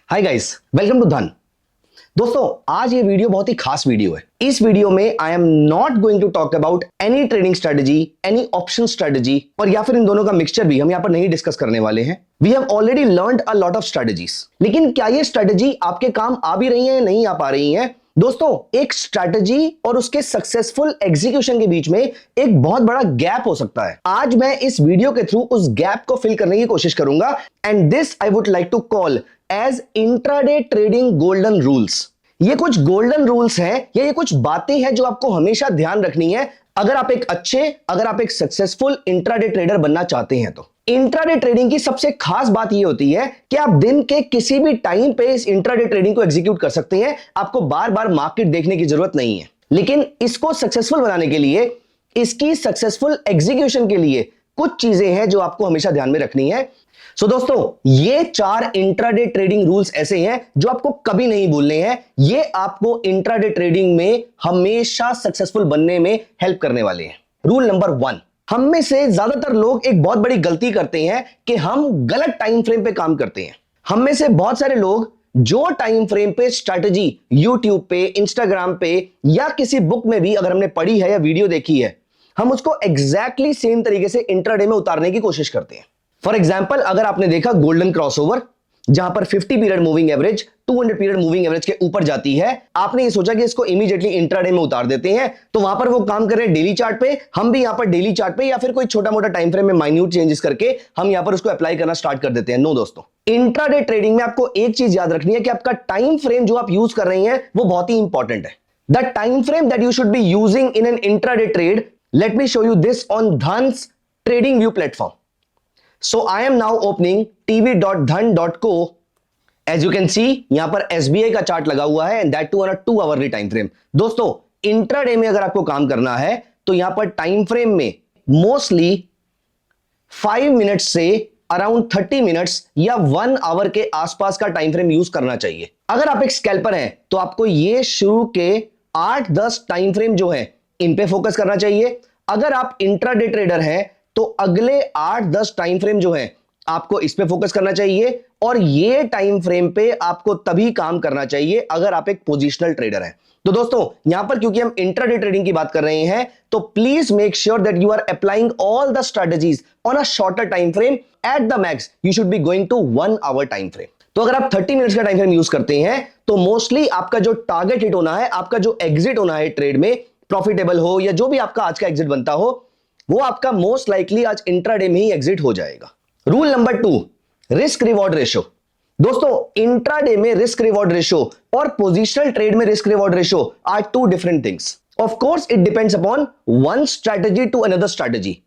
Hi guys, welcome to धन। दोस्तों, आज ये वीडियो बहुत ही खास वीडियो है। इस वीडियो में I am not going to talk about any trading strategy, any option strategy और या फिर इन दोनों का मिक्सचर भी हम यहां पर नहीं डिस्कस करने वाले हैं। We have already learned a lot of strategies, लेकिन क्या ये स्ट्रेटजी आपके काम आ भी रही है, नहीं आ पा रही है? दोस्तों, एक स्ट्रैटेजी और उसके सक्सेसफुल एग्जीक्यूशन के बीच में एक बहुत बड़ा गैप हो सकता है। आज मैं इस वीडियो के थ्रू उस गैप को फिल करने की कोशिश करूंगा and this I would like to call as intraday trading golden rules. ये कुछ गोल्डन रूल्स हैं या ये कुछ बातें हैं जो आपको हमेशा ध्यान रखनी है अगर आप एक सक्सेसफुल इंट्राडे ट्रेडर बनना चाहते हैं। तो इंट्राडे ट्रेडिंग की सबसे खास बात यह होती है कि आप दिन के किसी भी टाइम पे इस इंट्राडे ट्रेडिंग को एग्जीक्यूट कर सकते हैं। आपको बार बार मार्केट देखने की जरूरत नहीं है, लेकिन इसको सक्सेसफुल बनाने के लिए, इसकी सक्सेसफुल एग्जीक्यूशन के लिए कुछ चीजें हैं जो आपको हमेशा ध्यान में रखनी है। दोस्तों, ये 4 इंट्राडे ट्रेडिंग रूल्स ऐसे हैं जो आपको कभी नहीं भूलने हैं। ये आपको इंट्राडे ट्रेडिंग में हमेशा सक्सेसफुल बनने में हेल्प करने वाले हैं। रूल नंबर 1, हम में से ज्यादातर लोग एक बहुत बड़ी गलती करते हैं कि हम गलत टाइम फ्रेम पे काम करते हैं। हम में से बहुत सारे लोग जो टाइम फ्रेम पे स्ट्रैटेजी यूट्यूब पे, इंस्टाग्राम पे या किसी बुक में भी अगर हमने पढ़ी है या वीडियो देखी है, हम उसको एग्जैक्टली सेम तरीके से इंट्राडे में उतारने की कोशिश करते हैं। फॉर एग्जाम्पल, अगर आपने देखा गोल्डन क्रॉसओवर, जहां पर 50 period moving average 200 period moving average के ऊपर जाती है, आपने ये सोचा कि इसको इमीडिएटली इंट्राडे में उतार देते हैं, तो वहां पर वो काम कर रहे हैं डेली चार्ट पे। हम भी यहां पर डेली चार्ट पे या फिर कोई छोटा मोटा टाइम फ्रेम में माइन्यूट चेंजेस करके हम यहां पर उसको अप्लाई करना स्टार्ट कर देते हैं। नो दोस्तों, इंट्राडे ट्रेडिंग में आपको एक चीज याद रखनी है कि आपका टाइम फ्रेम जो आप यूज कर रहे हैं वो बहुत ही इंपॉर्टेंट है। The time frame that you should be using in an intraday trade, let me show you this on Dhan's trading view platform. So I am now opening tv.dhan.co. As you can see, यहां पर SBI का chart लगा हुआ है and that too on a 2 hourly time frame. दोस्तों, intraday में अगर आपको काम करना है तो यहां पर टाइम फ्रेम में मोस्टली 5 मिनट्स से अराउंड 30 मिनट्स या 1 आवर के आसपास का टाइम फ्रेम यूज करना चाहिए। अगर आप एक स्कैल्पर हैं तो आपको ये शुरू के 8-10 टाइम फ्रेम जो है इन पे फोकस करना चाहिए। अगर आप इंट्राडे ट्रेडर हैं तो अगले 8-10 टाइम फ्रेम जो है आपको इस पे फोकस करना चाहिए और ये टाइम फ्रेम पे आपको तभी काम करना चाहिए अगर आप एक पोजिशनल ट्रेडर हैं। तो दोस्तों, यहां पर क्योंकि हम इंट्राडे ट्रेडिंग की बात कर रहे हैं तो please make sure that you are applying all the strategies on a shorter time frame. At the max you should be going to 1 hour time frame. तो अगर आप 30 मिनट्स का टाइम फ्रेम यूज करते हैं तो मोस्टली आपका जो target hit होना है, आपका जो एग्जिट होना है ट्रेड में, प्रॉफिटेबल हो या जो भी आपका आज का एग्जिट बनता हो, वो आपका मोस्ट लाइकली आज इंट्राडे में ही एग्जिट हो जाएगा। Rule number 2, risk reward ratio. दोस्तों, इंट्राडे में रिस्क रिवॉर्ड रेशो और पोजिशनल ट्रेड में risk reward ratio are 2 different things. Of course it depends upon one strategy to another strategy,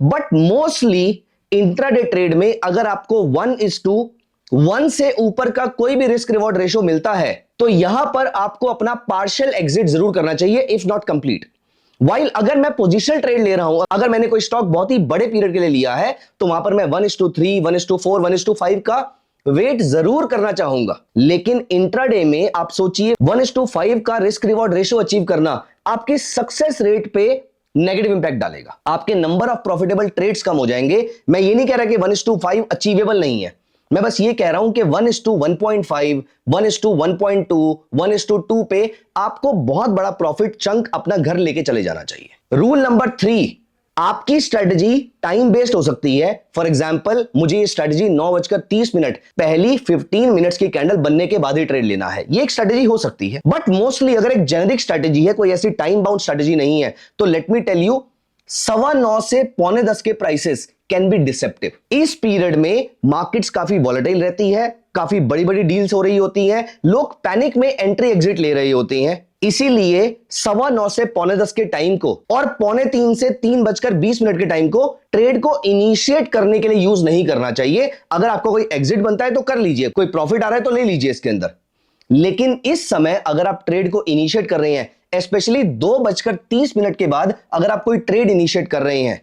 but mostly intraday trade में अगर आपको 1:1 से ऊपर का कोई भी रिस्क रिवॉर्ड रेशो मिलता है तो यहां पर आपको अपना पार्शियल एग्जिट जरूर करना चाहिए, इफ नॉट कंप्लीट। वाइल अगर मैं पोजिशनल ट्रेड ले रहा हूं, अगर मैंने कोई स्टॉक बहुत ही बड़े पीरियड के लिए लिया है तो वहां पर मैं 1:3, 1:4, 1:5 का वेट जरूर करना चाहूंगा। लेकिन इंट्राडे में आप सोचिए 1:5 का रिस्क रिवॉर्ड रेशो अचीव करना आपके सक्सेस रेट पे नेगेटिव इंपैक्ट डालेगा। आपके नंबर ऑफ प्रॉफिटेबल ट्रेड्स कम हो जाएंगे। मैं ये नहीं कह रहा कि 1:5 अचीवेबल नहीं है, मैं बस ये कह रहा हूं कि 1:1.5, 1:1.2, 1:2 पे आपको बहुत बड़ा प्रॉफिट चंक अपना घर लेके चले जाना चाहिए। रूल नंबर 3, आपकी स्ट्रेटजी टाइम बेस्ड हो सकती है। फॉर एग्जांपल, मुझे ये स्ट्रेटजी 9:30 पहली 15 मिनट्स की कैंडल बनने के बाद ही ट्रेड लेना है, ये एक स्ट्रेटजी हो सकती है। बट मोस्टली अगर एक जेनेरिक स्ट्रेटजी है, कोई ऐसी टाइम बाउंड स्ट्रेटजी नहीं है, तो लेट मी टेल यू, 9:15 से 9:45 के प्राइसेस कैन बी डिसेप्टिव। इस पीरियड में मार्केट्स काफी वॉलेटाइल रहती है, काफी बड़ी बड़ी डील्स हो रही होती हैं, लोग पैनिक में एंट्री एग्जिट ले रहे होते हैं। इसीलिए 9:15 से 9:45 के टाइम को और 2:45 से 3:20 के टाइम को ट्रेड को इनिशिएट करने के लिए यूज नहीं करना चाहिए। अगर आपको कोई एग्जिट बनता है तो कर लीजिए, कोई प्रॉफिट आ रहा है तो ले लीजिए इसके अंदर। लेकिन इस समय अगर आप ट्रेड को इनिशिएट कर रहे हैं, स्पेशली 2:30 के बाद अगर आप कोई ट्रेड इनिशिएट कर रहे हैं,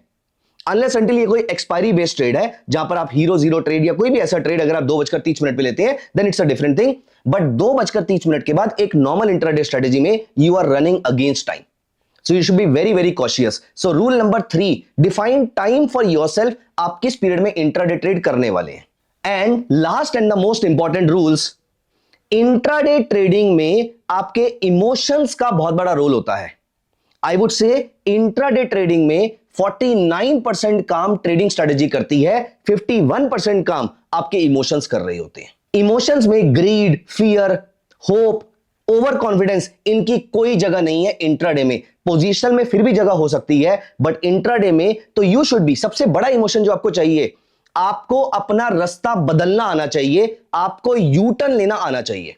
अनलेस अंटिल ये कोई एक्सपायरी बेस्ड ट्रेड है जहां पर आप हीरो जीरो ट्रेड या कोई भी ऐसा ट्रेड अगर आप 2:30 पे लेते हैं, then it's a different thing. But 2:30 के बाद एक नॉर्मल इंट्राडे स्ट्रेटजी में you are running against time, so you should be very very cautious. So rule number 3, define time for yourself. आप किस पीरियड में इंट्राडे ट्रेड करने वाले हैं। And last and the most important rules, intraday trading में आपके emotions का बहुत बड़ा रोल होता है। I would say intraday trading में 49% काम ट्रेडिंग स्ट्रेटेजी करती है, 51% काम आपके इमोशंस कर रहे होते हैं। इमोशंस में greed, fear, hope, over confidence, इनकी कोई जगह नहीं है इंट्राडे में। पोजीशन में फिर भी जगह हो सकती है, बट इंट्राडे में तो यू शुड बी, सबसे बड़ा इमोशन जो आपको चाहिए, आपको अपना रास्ता बदलना आना चाहिए, आपको यू टर्न लेना आना चाहिए।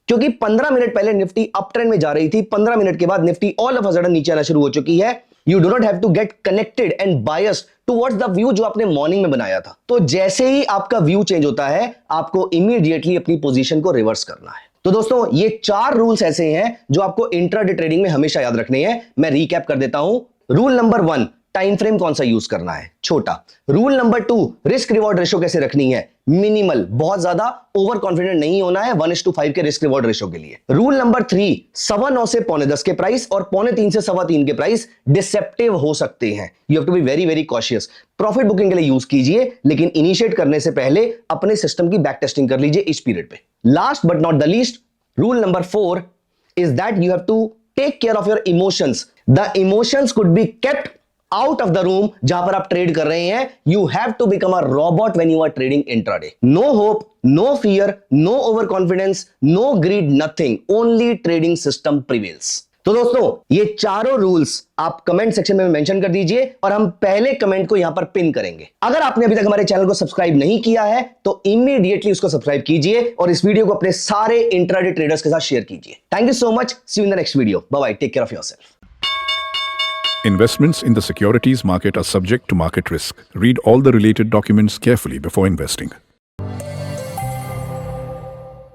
क्योंकि 15 मिनट पहले निफ्टी अप ट्रेंड में जा रही थी, 15 मिनट के बाद Nifty all of a sudden नीचे आना शुरू हो चुकी है। You do not have to get connected and biased towards the view जो आपने मॉर्निंग में बनाया था। तो जैसे ही आपका व्यू चेंज होता है, आपको इमीडिएटली अपनी पोजीशन को रिवर्स करना है। तो दोस्तों, ये 4 रूल्स ऐसे हैं जो आपको इंट्राडे ट्रेडिंग में हमेशा याद रखने हैं। मैं रीकैप कर देता हूं। रूल नंबर 1, टाइम फ्रेम कौन सा यूज करना है, छोटा। Rule number 2, risk reward ratio कैसे रखनी है, मिनिमल, बहुत ज्यादा ओवर कॉन्फिडेंट नहीं होना है 1:5 के रिस्क रिवॉर्ड रेशो के लिए। रूल नंबर 3, 9:15 से 9:45 के प्राइस और 2:45 से 3:15 के प्राइस डिसेप्टिव हो सकते हैं। You have to be very very cautious. Profit booking के लिए यूज कीजिए, लेकिन इनिशिएट करने से पहले अपने सिस्टम की बैक टेस्टिंग कर लीजिए इस पीरियड पे। Last but not the least, rule number 4 is that you have to take care of your emotions. The emotions could be kept out of the room जहां पर आप ट्रेड कर रहे हैं। You have to become a robot when you are trading intraday. No hope, no fear, no over confidence, no greed, nothing, only trading system prevails. तो दोस्तों, ये चारों रूल्स आप कमेंट सेक्शन में मेंशन कर दीजिए और हम पहले कमेंट को यहां पर पिन करेंगे। अगर आपने अभी तक हमारे चैनल को सब्सक्राइब नहीं किया है तो इमीडिएटली उसको सब्सक्राइब कीजिए और इस वीडियो को अपने सारे इंट्राडे ट्रेडर्स के साथ शेयर कीजिए। Thank you so much, see you in the next video, bye bye, take care of yourself. Investments in the securities market are subject to market risk. Read all the related documents carefully before investing.